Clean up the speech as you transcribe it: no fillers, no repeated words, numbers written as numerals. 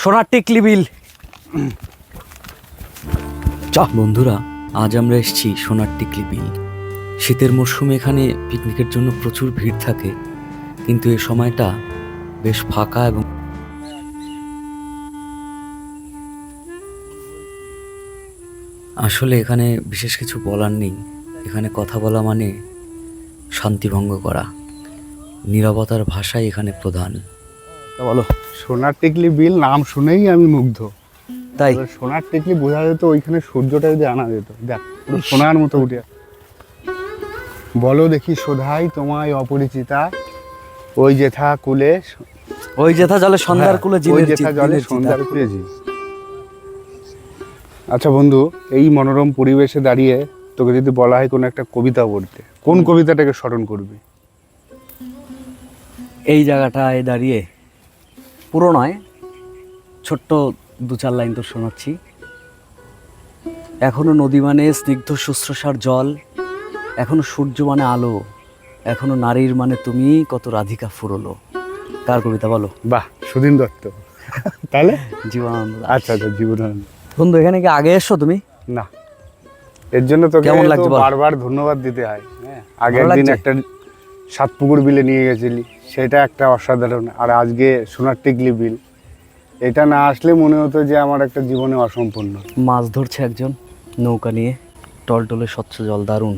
সোনার টিকলি বিল। বন্ধুরা, আজ আমরা এসেছি সোনার টিকলি বিল। শীতের মরশুমে এখানে পিকনিকের জন্য প্রচুর ভিড় থাকে, কিন্তু এই সময়টা বেশ ফাঁকা এবং আসলে এখানে বিশেষ কিছু বলার নেই। এখানে কথা বলা মানে শান্তিভঙ্গ করা, নীরবতার ভাষাই এখানে প্রধান। বলো। সোনার টিকলি বিল নাম শুনেই আমি মুগ্ধ। তাই এবার সোনার টিকলি বোঝা যেত ওইখানে সূর্যটা যদি আনা যেত, দেখ পুরো সোনার মতো উঠে। বলো দেখি শোধাই তোমায় অপরিচিতা, ওই যেথা কুলে, ওই যেথা জলে সন্ধ্যার কুলে ওই যেথা জলে সন্ধ্যার কুলে জি। আচ্ছা বন্ধু, এই মনোরম পরিবেশে দাঁড়িয়ে তোকে যদি বলা হয় কোনো একটা কবিতা পড়তে, কোন কবিতাটাকে স্মরণ করবি? এই জায়গাটায় দাঁড়িয়ে পুরো নয়, ছোট্ট দু চার লাইন তো শোনাচ্ছি। এখনো নদী মানে স্নিগ্ধ শুশ্রূষার জল, এখনো সূর্য মানে আলো, এখনো নারীর মানে তুমি, কত রাধিকা ফুরলো। কার কবিতা বলো? বাহ, সুধীন দত্ত। তাহলে জীবনানন্দ দাশ। আচ্ছা আচ্ছা, জীবনানন্দ। বন্ধু, এখানে কি আগে এসছো তুমি? না, এর জন্য তোকে কেমন লাগছে বল? বারবার ধন্যবাদ দিতে হয়। হ্যাঁ, আগে ভালো একদিন লাগছে? একটা সাতপুকুর বিলে নিয়ে গেছিলি, সেটা একটা অসাধারণ। আর আজকে সোনার টিকলি বিল, এটা না আসলে মনে হতো যে আমার একটা জীবনে অসম্পূর্ণ। মাছ ধরছে একজন নৌকা নিয়ে, টলটলে স্বচ্ছ জল, দারুণ।